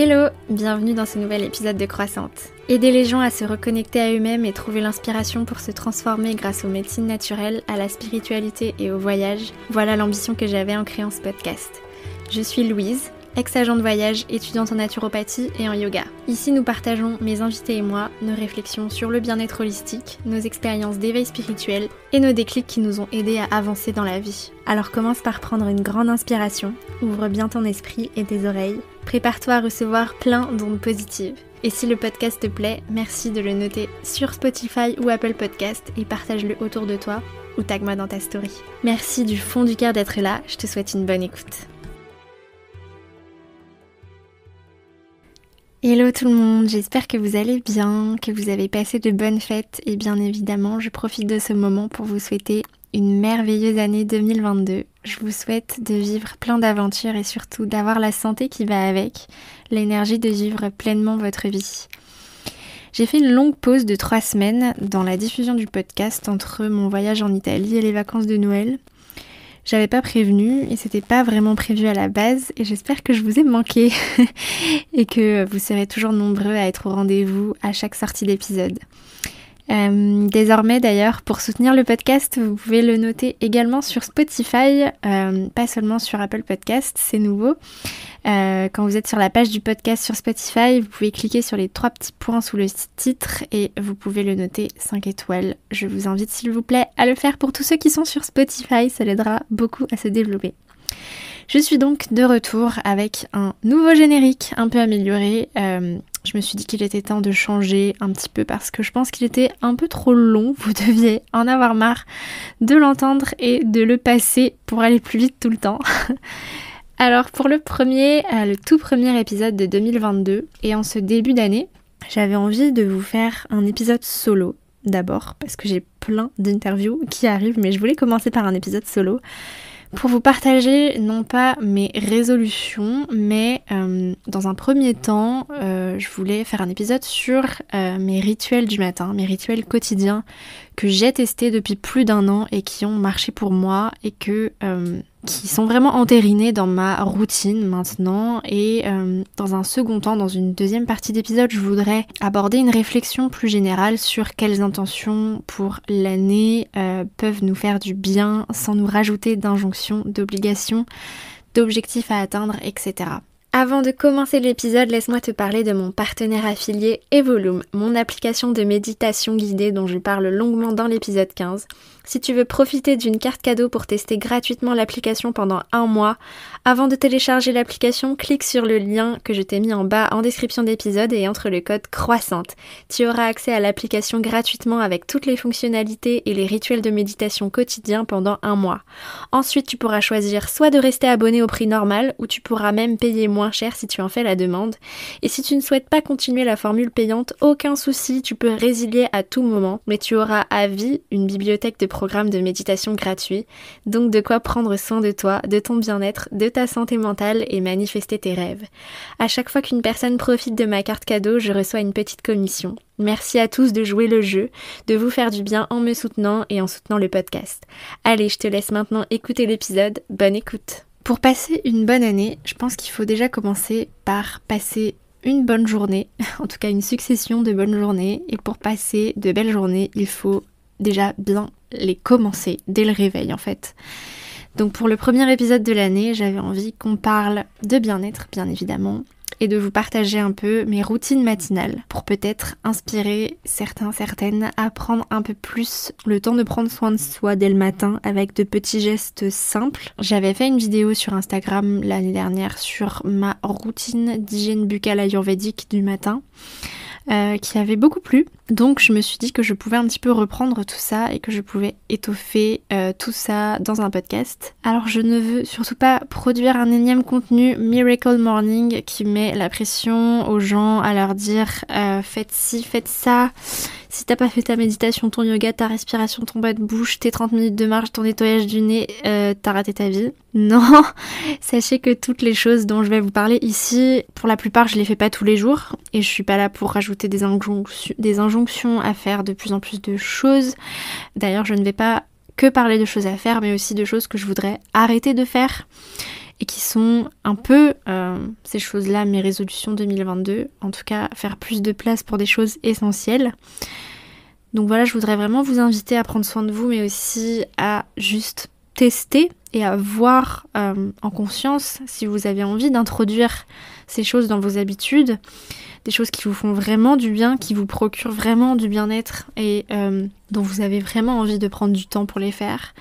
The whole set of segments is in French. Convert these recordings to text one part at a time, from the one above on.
Hello, bienvenue dans ce nouvel épisode de Croissante. Aider les gens à se reconnecter à eux-mêmes et trouver l'inspiration pour se transformer grâce aux médecines naturelles, à la spiritualité et au voyage, voilà l'ambition que j'avais en créant ce podcast. Je suis Louise, ex-agent de voyage, étudiante en naturopathie et en yoga. Ici, nous partageons, mes invités et moi, nos réflexions sur le bien-être holistique, nos expériences d'éveil spirituel et nos déclics qui nous ont aidés à avancer dans la vie. Alors commence par prendre une grande inspiration, ouvre bien ton esprit et tes oreilles, prépare-toi à recevoir plein d'ondes positives. Et si le podcast te plaît, merci de le noter sur Spotify ou Apple Podcast et partage-le autour de toi ou tag-moi dans ta story. Merci du fond du cœur d'être là, je te souhaite une bonne écoute. Hello tout le monde, j'espère que vous allez bien, que vous avez passé de bonnes fêtes et bien évidemment je profite de ce moment pour vous souhaiter une merveilleuse année 2022. Je vous souhaite de vivre plein d'aventures et surtout d'avoir la santé qui va avec, l'énergie de vivre pleinement votre vie. J'ai fait une longue pause de 3 semaines dans la diffusion du podcast entre mon voyage en Italie et les vacances de Noël. J'avais pas prévenu et c'était pas vraiment prévu à la base et j'espère que je vous ai manqué et que vous serez toujours nombreux à être au rendez-vous à chaque sortie d'épisode. Désormais d'ailleurs, pour soutenir le podcast, vous pouvez le noter également sur Spotify, pas seulement sur Apple Podcast, c'est nouveau. Quand vous êtes sur la page du podcast sur Spotify, vous pouvez cliquer sur les 3 petits points sous le titre et vous pouvez le noter 5 étoiles. Je vous invite s'il vous plaît à le faire pour tous ceux qui sont sur Spotify, ça l'aidera beaucoup à se développer. Je suis donc de retour avec un nouveau générique un peu amélioré. Je me suis dit qu'il était temps de changer un petit peu parce que je pense qu'il était un peu trop long. Vous deviez en avoir marre de l'entendre et de le passer pour aller plus vite tout le temps. Alors pour le tout premier épisode de 2022 et en ce début d'année, j'avais envie de vous faire un épisode solo d'abord parce que j'ai plein d'interviews qui arrivent mais je voulais commencer par un épisode solo pour vous partager non pas mes résolutions mais dans un premier temps je voulais faire un épisode sur mes rituels du matin, mes rituels quotidiens que j'ai testés depuis plus d'1 an et qui ont marché pour moi et qui sont vraiment entérinés dans ma routine maintenant et dans un second temps, dans une deuxième partie d'épisode, je voudrais aborder une réflexion plus générale sur quelles intentions pour l'année peuvent nous faire du bien sans nous rajouter d'injonctions, d'obligations, d'objectifs à atteindre, etc. Avant de commencer l'épisode, laisse-moi te parler de mon partenaire affilié Evolume, mon application de méditation guidée dont je parle longuement dans l'épisode 15. Si tu veux profiter d'une carte cadeau pour tester gratuitement l'application pendant 1 mois, avant de télécharger l'application, clique sur le lien que je t'ai mis en bas en description d'épisode et entre le code Croissante. Tu auras accès à l'application gratuitement avec toutes les fonctionnalités et les rituels de méditation quotidiens pendant 1 mois. Ensuite, tu pourras choisir soit de rester abonné au prix normal ou tu pourras même payer moins cher si tu en fais la demande. Et si tu ne souhaites pas continuer la formule payante, aucun souci, tu peux résilier à tout moment, mais tu auras à vie une bibliothèque de programmes de méditation gratuits, donc de quoi prendre soin de toi, de ton bien-être, de ta santé mentale et manifester tes rêves. À chaque fois qu'une personne profite de ma carte cadeau, je reçois une petite commission. Merci à tous de jouer le jeu, de vous faire du bien en me soutenant et en soutenant le podcast. Allez, je te laisse maintenant écouter l'épisode, bonne écoute. Pour passer une bonne année, je pense qu'il faut déjà commencer par passer une bonne journée, en tout cas une succession de bonnes journées, et pour passer de belles journées, il faut déjà bien les commencer dès le réveil en fait. Donc pour le premier épisode de l'année, j'avais envie qu'on parle de bien-être bien évidemment et de vous partager un peu mes routines matinales pour peut-être inspirer certaines à prendre un peu plus le temps de prendre soin de soi dès le matin avec de petits gestes simples. J'avais fait une vidéo sur Instagram l'année dernière sur ma routine d'hygiène buccale ayurvédique du matin qui avait beaucoup plu. Donc je me suis dit que je pouvais un petit peu reprendre tout ça et que je pouvais étoffer tout ça dans un podcast. Alors je ne veux surtout pas produire un énième contenu Miracle Morning qui met la pression aux gens à leur dire faites ci, faites ça. Si t'as pas fait ta méditation, ton yoga, ta respiration, ton bas de bouche, tes 30 minutes de marche, ton nettoyage du nez, t'as raté ta vie. Non, sachez que toutes les choses dont je vais vous parler ici, pour la plupart je les fais pas tous les jours et je suis pas là pour rajouter des injonctions à faire de plus en plus de choses. D'ailleurs je ne vais pas que parler de choses à faire mais aussi de choses que je voudrais arrêter de faire. et qui sont un peu ces choses-là, mes résolutions 2022. En tout cas, faire plus de place pour des choses essentielles. Donc voilà, je voudrais vraiment vous inviter à prendre soin de vous, mais aussi à juste tester et à voir en conscience si vous avez envie d'introduire ces choses dans vos habitudes, des choses qui vous font vraiment du bien, qui vous procurent vraiment du bien-être et dont vous avez vraiment envie de prendre du temps pour les faire.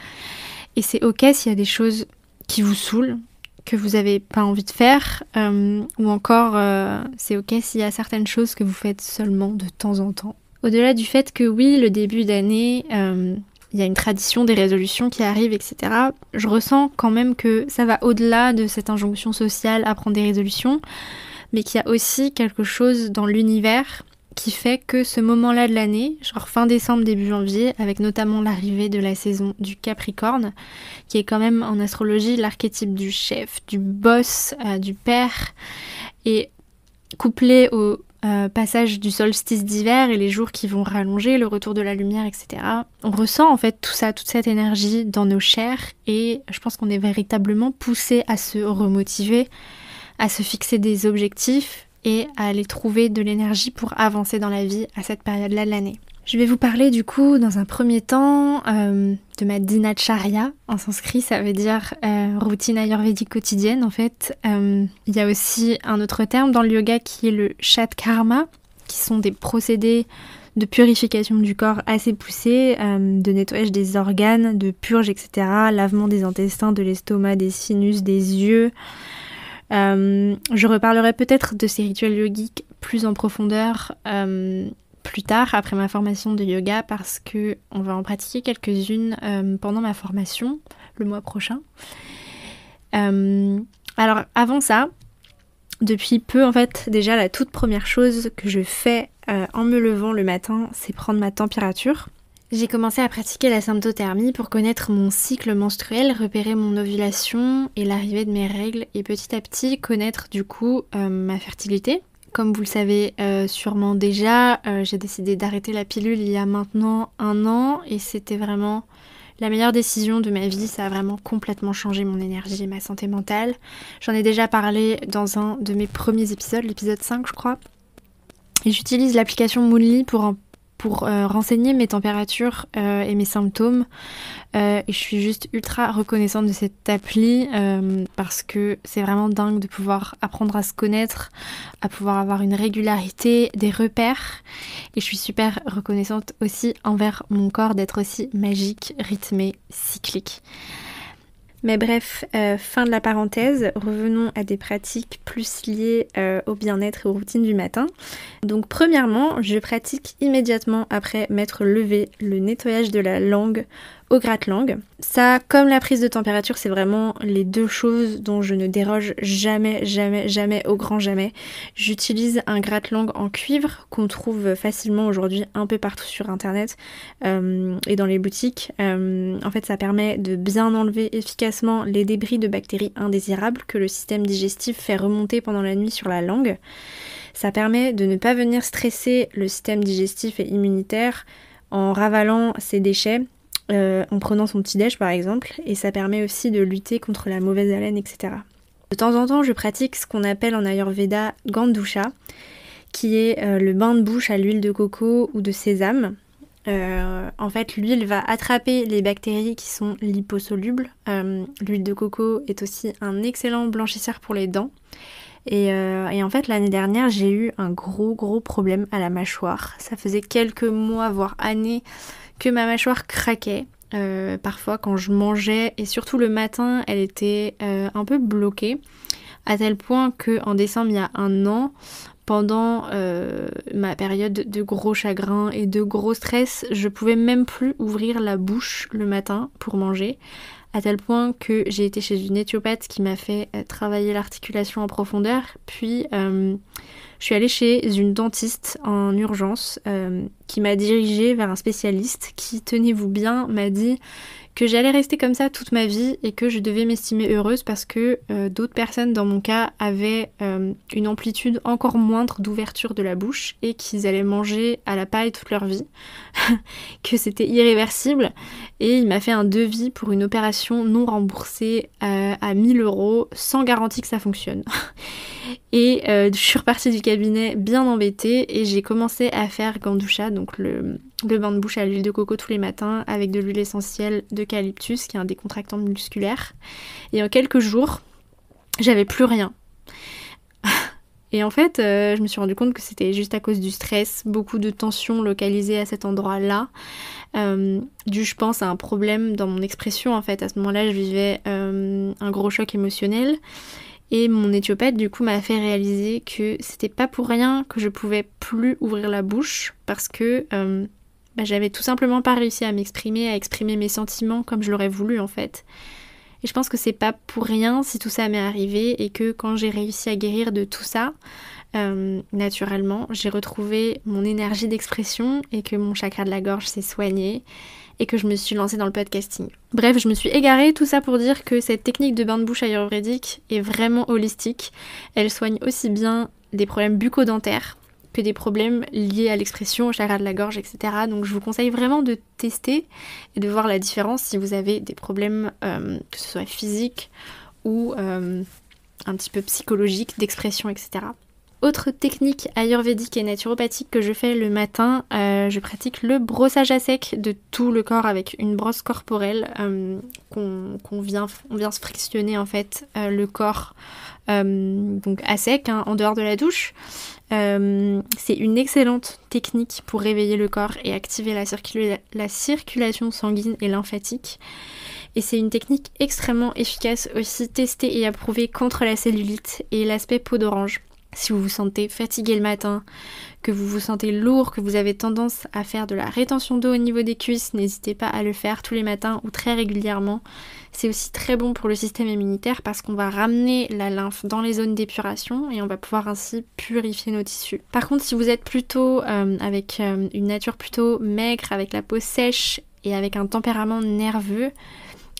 Et c'est ok s'il y a des choses qui vous saoulent, que vous n'avez pas envie de faire, ou encore c'est ok s'il y a certaines choses que vous faites seulement de temps en temps. Au-delà du fait que oui, le début d'année, il y a une tradition des résolutions qui arrivent, etc. Je ressens quand même que ça va au-delà de cette injonction sociale à prendre des résolutions, mais qu'il y a aussi quelque chose dans l'univers qui fait que ce moment-là de l'année, genre fin décembre, début janvier, avec notamment l'arrivée de la saison du Capricorne, qui est quand même en astrologie l'archétype du chef, du boss, du père, et couplé au passage du solstice d'hiver et les jours qui vont rallonger, le retour de la lumière, etc. On ressent en fait tout ça, toute cette énergie dans nos chairs et je pense qu'on est véritablement poussé à se remotiver, à se fixer des objectifs et à aller trouver de l'énergie pour avancer dans la vie à cette période-là de l'année. Je vais vous parler du coup dans un premier temps de ma dinacharya. En sanskrit ça veut dire routine ayurvédique quotidienne en fait. Il y a aussi un autre terme dans le yoga qui est le shatkarma, qui sont des procédés de purification du corps assez poussés, de nettoyage des organes, de purge, etc. Lavement des intestins, de l'estomac, des sinus, des yeux. Je reparlerai peut-être de ces rituels yogiques plus en profondeur plus tard, après ma formation de yoga, parce que on va en pratiquer quelques-unes pendant ma formation, le mois prochain. Alors, avant ça, depuis peu, en fait, déjà, la toute première chose que je fais en me levant le matin, c'est prendre ma température. J'ai commencé à pratiquer la symptothermie pour connaître mon cycle menstruel, repérer mon ovulation et l'arrivée de mes règles, et petit à petit connaître du coup ma fertilité. Comme vous le savez sûrement déjà, j'ai décidé d'arrêter la pilule il y a maintenant 1 an et c'était vraiment la meilleure décision de ma vie. Ça a vraiment complètement changé mon énergie et ma santé mentale. J'en ai déjà parlé dans un de mes premiers épisodes, l'épisode 5 je crois. Et j'utilise l'application Moonly pour renseigner mes températures et mes symptômes. Et je suis juste ultra reconnaissante de cette appli parce que c'est vraiment dingue de pouvoir apprendre à se connaître, à pouvoir avoir une régularité, des repères. Et je suis super reconnaissante aussi envers mon corps d'être aussi magique, rythmé, cyclique. Mais bref, fin de la parenthèse, revenons à des pratiques plus liées au bien-être et aux routines du matin. Donc premièrement, je pratique immédiatement après m'être levée le nettoyage de la langue au gratte-langue. Ça, comme la prise de température, c'est vraiment les deux choses dont je ne déroge jamais, jamais, jamais, au grand jamais. J'utilise un gratte-langue en cuivre qu'on trouve facilement aujourd'hui un peu partout sur internet et dans les boutiques. En fait, ça permet de bien enlever efficacement les débris de bactéries indésirables que le système digestif fait remonter pendant la nuit sur la langue. Ça permet de ne pas venir stresser le système digestif et immunitaire en ravalant ses déchets, en prenant son petit-déj par exemple, et ça permet aussi de lutter contre la mauvaise haleine, etc. De temps en temps, je pratique ce qu'on appelle en Ayurveda Gandusha, qui est le bain de bouche à l'huile de coco ou de sésame. En fait, l'huile va attraper les bactéries qui sont liposolubles. L'huile de coco est aussi un excellent blanchisseur pour les dents. Et en fait, l'année dernière, j'ai eu un gros problème à la mâchoire. Ça faisait quelques mois, voire années, que ma mâchoire craquait. Parfois, quand je mangeais, et surtout le matin, elle était un peu bloquée. À tel point qu'en décembre, il y a 1 an, pendant ma période de gros chagrin et de gros stress, je pouvais même plus ouvrir la bouche le matin pour manger. À tel point que j'ai été chez une éthiopathe qui m'a fait travailler l'articulation en profondeur, puis je suis allée chez une dentiste en urgence qui m'a dirigée vers un spécialiste qui, tenez-vous bien, m'a dit que j'allais rester comme ça toute ma vie et que je devais m'estimer heureuse parce que d'autres personnes dans mon cas avaient une amplitude encore moindre d'ouverture de la bouche et qu'ils allaient manger à la paille toute leur vie, que c'était irréversible. Et il m'a fait un devis pour une opération non remboursée à 1 000 € sans garantie que ça fonctionne. Et je suis repartie du cabinet bien embêtée et j'ai commencé à faire Gandusha, donc le bain de bouche à l'huile de coco tous les matins avec de l'huile essentielle d'eucalyptus qui est un décontractant musculaire. Et en quelques jours, j'avais plus rien. Et en fait, je me suis rendu compte que c'était juste à cause du stress, beaucoup de tensions localisées à cet endroit-là, dû je pense à un problème dans mon expression en fait. À ce moment-là, je vivais un gros choc émotionnel. Et mon éthiopathe du coup m'a fait réaliser que c'était pas pour rien que je pouvais plus ouvrir la bouche parce que j'avais tout simplement pas réussi à m'exprimer, à exprimer mes sentiments comme je l'aurais voulu en fait. Et je pense que c'est pas pour rien si tout ça m'est arrivé et que quand j'ai réussi à guérir de tout ça, naturellement, j'ai retrouvé mon énergie d'expression et que mon chakra de la gorge s'est soigné et que je me suis lancée dans le podcasting. Bref, je me suis égarée, tout ça pour dire que cette technique de bain de bouche ayurvédique est vraiment holistique. Elle soigne aussi bien des problèmes bucco-dentaires que des problèmes liés à l'expression, au chakra de la gorge, etc. Donc je vous conseille vraiment de tester et de voir la différence si vous avez des problèmes, que ce soit physiques ou un petit peu psychologiques, d'expression, etc. Autre technique ayurvédique et naturopathique que je fais le matin, je pratique le brossage à sec de tout le corps avec une brosse corporelle on vient se frictionner en fait le corps donc à sec en dehors de la douche. C'est une excellente technique pour réveiller le corps et activer la circulation sanguine et lymphatique. Et c'est une technique extrêmement efficace aussi testée et approuvée contre la cellulite et l'aspect peau d'orange. Si vous vous sentez fatigué le matin, que vous vous sentez lourd, que vous avez tendance à faire de la rétention d'eau au niveau des cuisses, n'hésitez pas à le faire tous les matins ou très régulièrement. C'est aussi très bon pour le système immunitaire parce qu'on va ramener la lymphe dans les zones d'épuration et on va pouvoir ainsi purifier nos tissus. Par contre, si vous êtes plutôt avec une nature plutôt maigre, avec la peau sèche et avec un tempérament nerveux,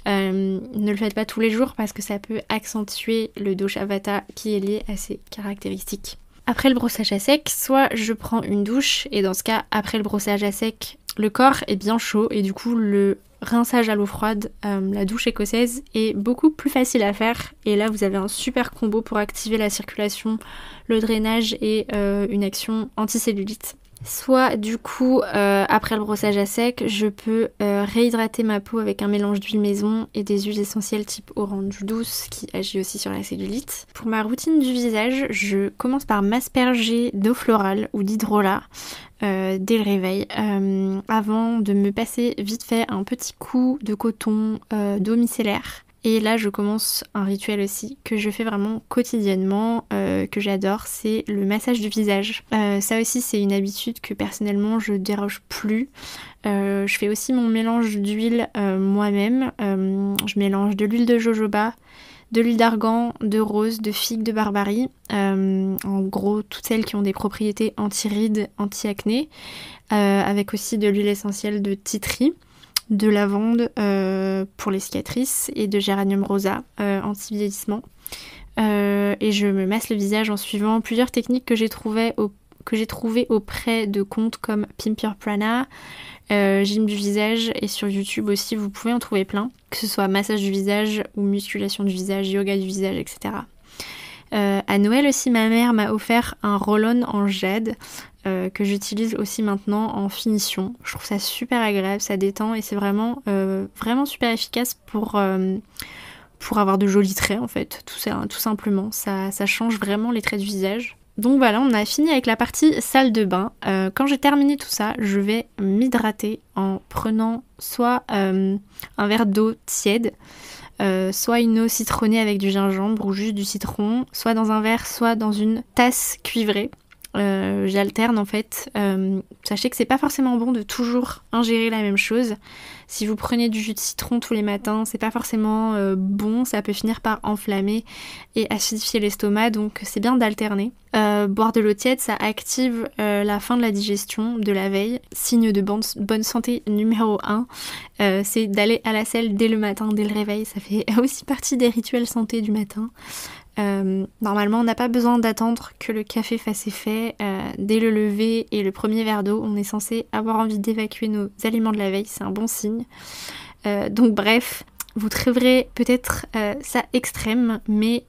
ne le faites pas tous les jours parce que ça peut accentuer le dosha vata qui est lié à ces caractéristiques. Après le brossage à sec, soit je prends une douche et dans ce cas, après le brossage à sec, le corps est bien chaud et du coup le rinçage à l'eau froide, la douche écossaise est beaucoup plus facile à faire et là vous avez un super combo pour activer la circulation, le drainage et une action anticellulite. Soit du coup après le brossage à sec je peux réhydrater ma peau avec un mélange d'huile maison et des huiles essentielles type orange douce qui agit aussi sur la cellulite. Pour ma routine du visage, je commence par m'asperger d'eau florale ou d'hydrolat dès le réveil avant de me passer vite fait un petit coup de coton d'eau micellaire. Et là je commence un rituel aussi que je fais vraiment quotidiennement, que j'adore, c'est le massage du visage. Ça aussi c'est une habitude que personnellement je déroge plus. Je fais aussi mon mélange d'huile moi-même. Je mélange de l'huile de jojoba, de l'huile d'argan, de rose, de figue, de barbarie. En gros toutes celles qui ont des propriétés anti-rides, anti-acné. Avec aussi de l'huile essentielle de titri, de lavande pour les cicatrices et de géranium rosa anti-vieillissement. Et je me masse le visage en suivant plusieurs techniques que j'ai trouvées auprès de comptes comme Pimp Your Prana, Gym du visage et sur YouTube aussi vous pouvez en trouver plein, que ce soit massage du visage ou musculation du visage, yoga du visage, etc. À Noël aussi ma mère m'a offert un roll-on en jade que j'utilise aussi maintenant en finition. Je trouve ça super agréable, ça détend et c'est vraiment super efficace pour avoir de jolis traits en fait, tout simplement. Ça change vraiment les traits du visage. Donc voilà, on a fini avec la partie salle de bain. Quand j'ai terminé tout ça, je vais m'hydrater en prenant soit un verre d'eau tiède, soit une eau citronnée avec du gingembre ou juste du citron, soit dans un verre, soit dans une tasse cuivrée. j'alterne en fait. Sachez que c'est pas forcément bon de toujours ingérer la même chose. Si vous prenez du jus de citron tous les matins, c'est pas forcément bon, ça peut finir par enflammer et acidifier l'estomac, donc c'est bien d'alterner. Boire de l'eau tiède, ça active la fin de la digestion de la veille. Signe de bonne santé numéro 1, c'est d'aller à la selle dès le matin, dès le réveil. Ça fait aussi partie des rituels santé du matin. Normalement, on n'a pas besoin d'attendre que le café fasse effet. Dès le lever et le premier verre d'eau, on est censé avoir envie d'évacuer nos aliments de la veille, c'est un bon signe. Donc bref, vous trouverez peut-être ça extrême, mais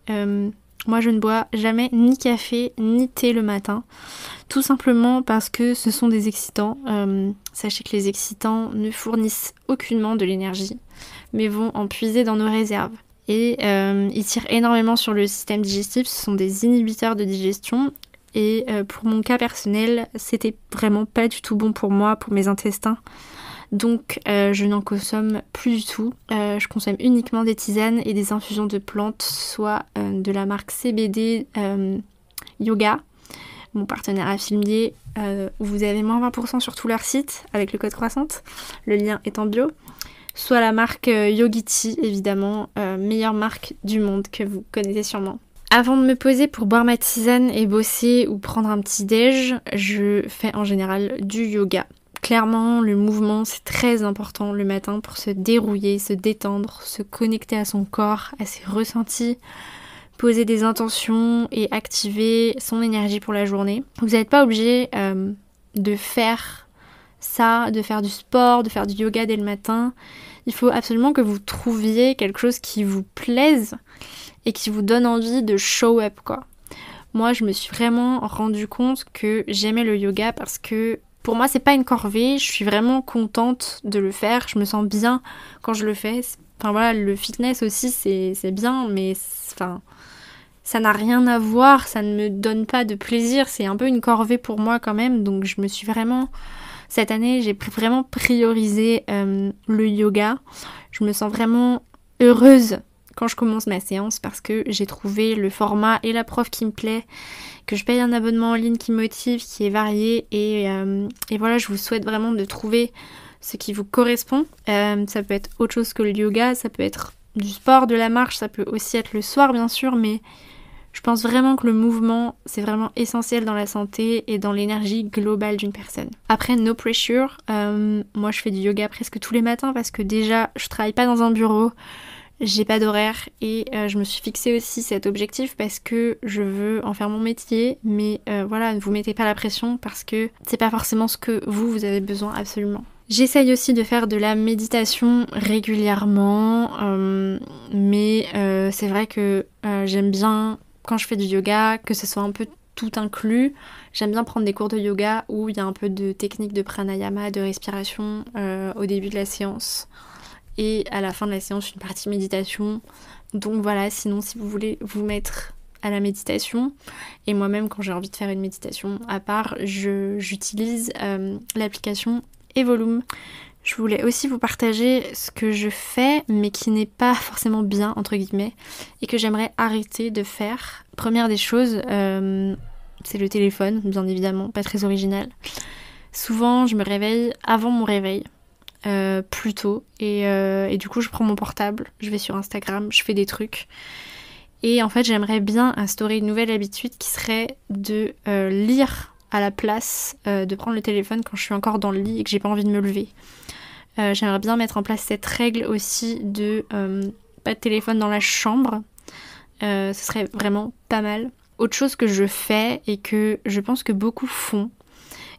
moi je ne bois jamais ni café ni thé le matin, tout simplement parce que ce sont des excitants. Sachez que les excitants ne fournissent aucunement de l'énergie, mais vont en puiser dans nos réserves. Et ils tirent énormément sur le système digestif, ce sont des inhibiteurs de digestion. Et pour mon cas personnel, c'était vraiment pas du tout bon pour moi, pour mes intestins. Donc je n'en consomme plus du tout. Je consomme uniquement des tisanes et des infusions de plantes, soit de la marque CBD Yoga, mon partenaire affilié, où vous avez moins 20% sur tout leur site avec le code croissante. Le lien est en bio. Soit la marque Yogiti, évidemment, meilleure marque du monde que vous connaissez sûrement. Avant de me poser pour boire ma tisane et bosser ou prendre un petit déj, je fais en général du yoga. Clairement, le mouvement, c'est très important le matin pour se dérouiller, se détendre, se connecter à son corps, à ses ressentis, poser des intentions et activer son énergie pour la journée. Vous n'êtes pas obligé de faire ça, de faire du sport, de faire du yoga dès le matin. Il faut absolument que vous trouviez quelque chose qui vous plaise et qui vous donne envie de show up, quoi. Moi, je me suis vraiment rendu compte que j'aimais le yoga parce que pour moi, c'est pas une corvée, je suis vraiment contente de le faire, je me sens bien quand je le fais. Enfin voilà, le fitness aussi, c'est bien, mais enfin, ça n'a rien à voir, ça ne me donne pas de plaisir, c'est un peu une corvée pour moi quand même, donc je me suis vraiment... Cette année, j'ai vraiment priorisé le yoga. Je me sens vraiment heureuse quand je commence ma séance parce que j'ai trouvé le format et la prof qui me plaît, que je paye un abonnement en ligne qui me motive, qui est varié et voilà, je vous souhaite vraiment de trouver ce qui vous correspond. Ça peut être autre chose que le yoga, ça peut être du sport, de la marche, ça peut aussi être le soir bien sûr, mais je pense vraiment que le mouvement, c'est vraiment essentiel dans la santé et dans l'énergie globale d'une personne. Après, no pressure, moi je fais du yoga presque tous les matins parce que déjà, je travaille pas dans un bureau, j'ai pas d'horaire et je me suis fixé aussi cet objectif parce que je veux en faire mon métier, mais voilà, ne vous mettez pas la pression parce que c'est pas forcément ce que vous avez besoin absolument. J'essaye aussi de faire de la méditation régulièrement, mais c'est vrai que j'aime bien quand je fais du yoga, que ce soit un peu tout inclus. J'aime bien prendre des cours de yoga où il y a un peu de technique de pranayama, de respiration au début de la séance. Et à la fin de la séance, une partie méditation. Donc voilà, sinon si vous voulez vous mettre à la méditation, et moi-même quand j'ai envie de faire une méditation à part, j'utilise l'application Evolume. Je voulais aussi vous partager ce que je fais, mais qui n'est pas forcément bien, entre guillemets, et que j'aimerais arrêter de faire. Première des choses, c'est le téléphone, bien évidemment, pas très original. Souvent, je me réveille avant mon réveil, plus tôt, et du coup, je prends mon portable, je vais sur Instagram, je fais des trucs. Et en fait, j'aimerais bien instaurer une nouvelle habitude qui serait de lire à la place de prendre le téléphone quand je suis encore dans le lit et que j'ai pas envie de me lever. J'aimerais bien mettre en place cette règle aussi de pas de téléphone dans la chambre. Ce serait vraiment pas mal. Autre chose que je fais et que je pense que beaucoup font,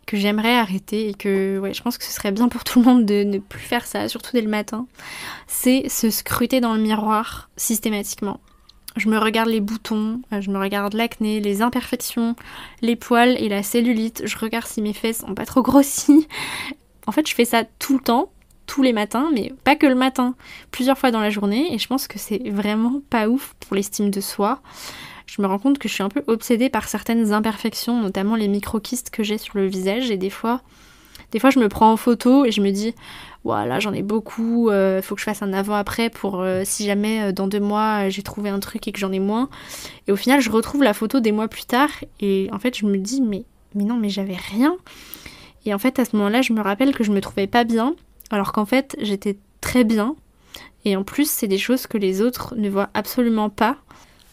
que j'aimerais arrêter et que ouais, je pense que ce serait bien pour tout le monde de ne plus faire ça, surtout dès le matin, c'est se scruter dans le miroir systématiquement. Je me regarde les boutons, je me regarde l'acné, les imperfections, les poils et la cellulite. Je regarde si mes fesses sont pas trop grossies. En fait, je fais ça tout le temps, tous les matins, mais pas que le matin, plusieurs fois dans la journée. Et je pense que c'est vraiment pas ouf pour l'estime de soi. Je me rends compte que je suis un peu obsédée par certaines imperfections, notamment les micro-kystes que j'ai sur le visage. Et des fois, je me prends en photo et je me dis... Voilà, j'en ai beaucoup, faut que je fasse un avant-après pour si jamais dans 2 mois j'ai trouvé un truc et que j'en ai moins. Et au final, je retrouve la photo des mois plus tard et en fait, je me dis mais mais non, mais j'avais rien. Et en fait, à ce moment-là, je me rappelle que je me trouvais pas bien, alors qu'en fait, j'étais très bien. Et en plus, c'est des choses que les autres ne voient absolument pas.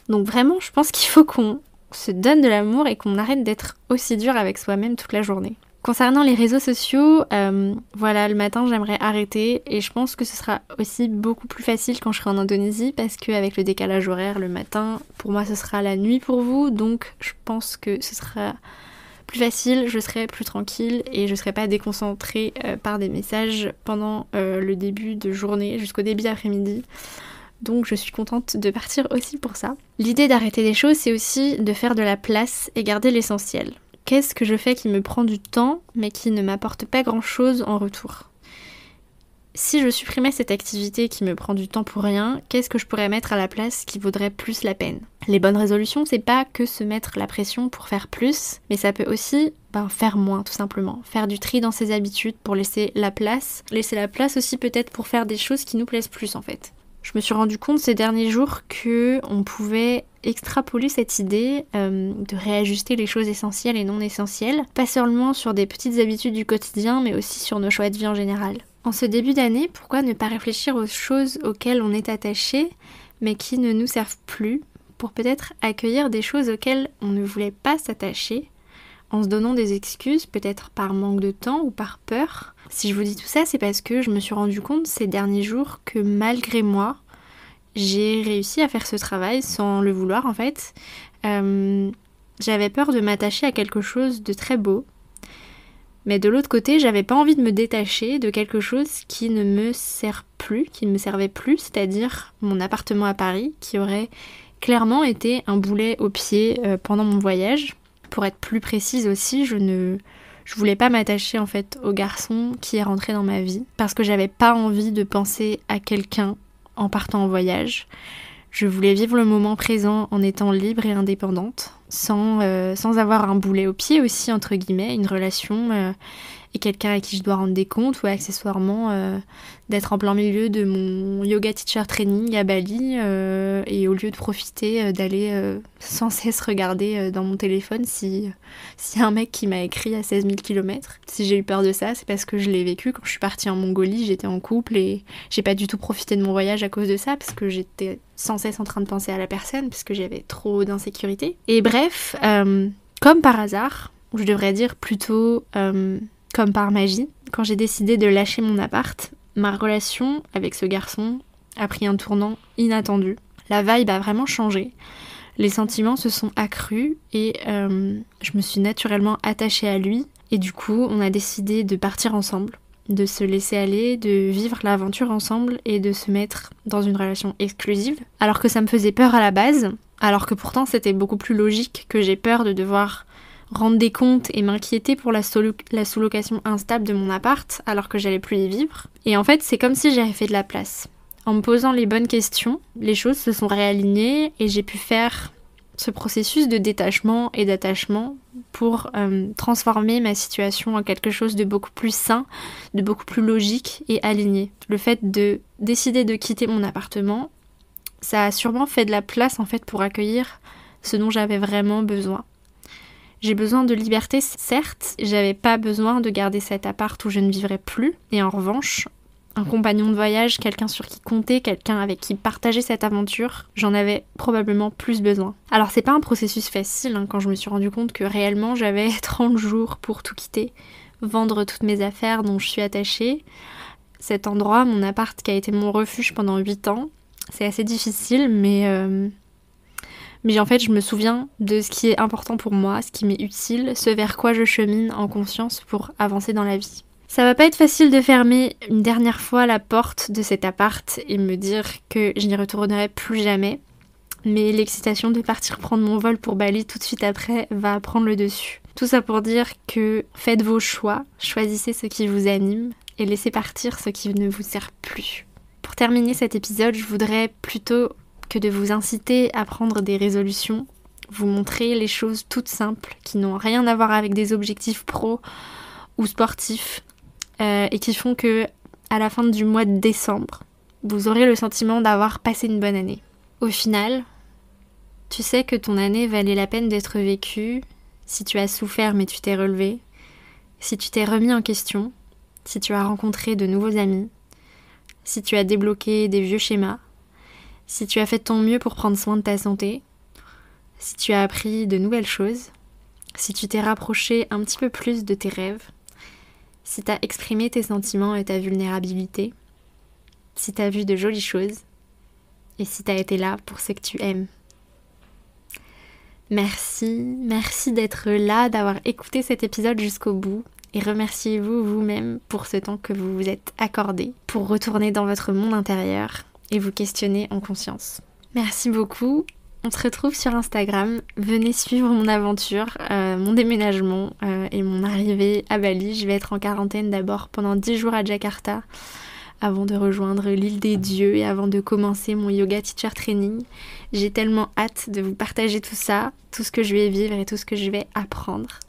Donc vraiment, je pense qu'il faut qu'on se donne de l'amour et qu'on arrête d'être aussi dur avec soi-même toute la journée. Concernant les réseaux sociaux, voilà, le matin j'aimerais arrêter et je pense que ce sera aussi beaucoup plus facile quand je serai en Indonésie parce qu'avec le décalage horaire, le matin, pour moi ce sera la nuit pour vous, donc je pense que ce sera plus facile, je serai plus tranquille et je serai pas déconcentrée par des messages pendant le début de journée jusqu'au début d'après-midi. Donc je suis contente de partir aussi pour ça. L'idée d'arrêter les choses, c'est aussi de faire de la place et garder l'essentiel. Qu'est-ce que je fais qui me prend du temps, mais qui ne m'apporte pas grand-chose en retour ? Si je supprimais cette activité qui me prend du temps pour rien, qu'est-ce que je pourrais mettre à la place qui vaudrait plus la peine ? Les bonnes résolutions, c'est pas que se mettre la pression pour faire plus, mais ça peut aussi faire moins, tout simplement. Faire du tri dans ses habitudes pour laisser la place. Laisser la place aussi peut-être pour faire des choses qui nous plaisent plus, en fait. Je me suis rendu compte ces derniers jours qu'on pouvait extrapoler cette idée de réajuster les choses essentielles et non essentielles, pas seulement sur des petites habitudes du quotidien, mais aussi sur nos choix de vie en général. En ce début d'année, pourquoi ne pas réfléchir aux choses auxquelles on est attaché, mais qui ne nous servent plus, pour peut-être accueillir des choses auxquelles on ne voulait pas s'attacher, en se donnant des excuses, peut-être par manque de temps ou par peur. Si je vous dis tout ça, c'est parce que je me suis rendu compte ces derniers jours que malgré moi, j'ai réussi à faire ce travail sans le vouloir en fait. J'avais peur de m'attacher à quelque chose de très beau, mais de l'autre côté, j'avais pas envie de me détacher de quelque chose qui ne me sert plus, qui ne me servait plus, c'est-à-dire mon appartement à Paris, qui aurait clairement été un boulet au pied pendant mon voyage. Pour être plus précise aussi, je voulais pas m'attacher en fait au garçon qui est rentré dans ma vie parce que j'avais pas envie de penser à quelqu'un en partant en voyage. Je voulais vivre le moment présent en étant libre et indépendante, sans avoir un boulet au pied aussi, entre guillemets, une relation et quelqu'un à qui je dois rendre des comptes ou accessoirement d'être en plein milieu de mon yoga teacher training à Bali et au lieu de profiter d'aller sans cesse regarder dans mon téléphone s'il y a un mec qui m'a écrit à 16 000 km. Si j'ai eu peur de ça, c'est parce que je l'ai vécu quand je suis partie en Mongolie, j'étais en couple et j'ai pas du tout profité de mon voyage à cause de ça parce que j'étais sans cesse en train de penser à la personne parce que j'avais trop d'insécurité. Et bref, comme par hasard, ou je devrais dire plutôt comme par magie, quand j'ai décidé de lâcher mon appart, ma relation avec ce garçon a pris un tournant inattendu. La vibe a vraiment changé. Les sentiments se sont accrus et je me suis naturellement attachée à lui. Et du coup, on a décidé de partir ensemble, de se laisser aller, de vivre l'aventure ensemble et de se mettre dans une relation exclusive. Alors que ça me faisait peur à la base, alors que pourtant c'était beaucoup plus logique que j'ai peur de devoir rendre des comptes et m'inquiéter pour la sous-location instable de mon appart alors que j'allais plus y vivre. Et en fait, c'est comme si j'avais fait de la place. En me posant les bonnes questions, les choses se sont réalignées et j'ai pu faire ce processus de détachement et d'attachement pour transformer ma situation en quelque chose de beaucoup plus sain, de beaucoup plus logique et aligné. Le fait de décider de quitter mon appartement, ça a sûrement fait de la place en fait pour accueillir ce dont j'avais vraiment besoin. J'ai besoin de liberté, certes, j'avais pas besoin de garder cet appart où je ne vivrais plus. Et en revanche, un compagnon de voyage, quelqu'un sur qui compter, quelqu'un avec qui partager cette aventure, j'en avais probablement plus besoin. Alors c'est pas un processus facile quand je me suis rendu compte que réellement j'avais 30 jours pour tout quitter, vendre toutes mes affaires dont je suis attachée. Cet endroit, mon appart qui a été mon refuge pendant 8 ans, c'est assez difficile mais en fait, je me souviens de ce qui est important pour moi, ce qui m'est utile, ce vers quoi je chemine en conscience pour avancer dans la vie. Ça va pas être facile de fermer une dernière fois la porte de cet appart et me dire que je n'y retournerai plus jamais. Mais l'excitation de partir prendre mon vol pour Bali tout de suite après va prendre le dessus. Tout ça pour dire que faites vos choix, choisissez ce qui vous anime et laissez partir ce qui ne vous sert plus. Pour terminer cet épisode, je voudrais plutôt que de vous inciter à prendre des résolutions, vous montrer les choses toutes simples qui n'ont rien à voir avec des objectifs pro ou sportifs et qui font que à la fin du mois de décembre, vous aurez le sentiment d'avoir passé une bonne année. Au final, tu sais que ton année valait la peine d'être vécue si tu as souffert mais tu t'es relevé, si tu t'es remis en question, si tu as rencontré de nouveaux amis, si tu as débloqué des vieux schémas, si tu as fait de ton mieux pour prendre soin de ta santé, si tu as appris de nouvelles choses, si tu t'es rapproché un petit peu plus de tes rêves, si tu as exprimé tes sentiments et ta vulnérabilité, si tu as vu de jolies choses, et si tu as été là pour ce que tu aimes. Merci d'être là, d'avoir écouté cet épisode jusqu'au bout. Et remerciez-vous vous-même pour ce temps que vous vous êtes accordé pour retourner dans votre monde intérieur et vous questionner en conscience. Merci beaucoup. On se retrouve sur Instagram. Venez suivre mon aventure, mon déménagement et mon arrivée à Bali. Je vais être en quarantaine d'abord pendant 10 jours à Jakarta avant de rejoindre l'île des dieux et avant de commencer mon yoga teacher training. J'ai tellement hâte de vous partager tout ça, tout ce que je vais vivre et tout ce que je vais apprendre.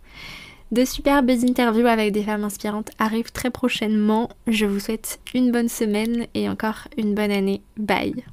De superbes interviews avec des femmes inspirantes arrivent très prochainement. Je vous souhaite une bonne semaine et encore une bonne année. Bye!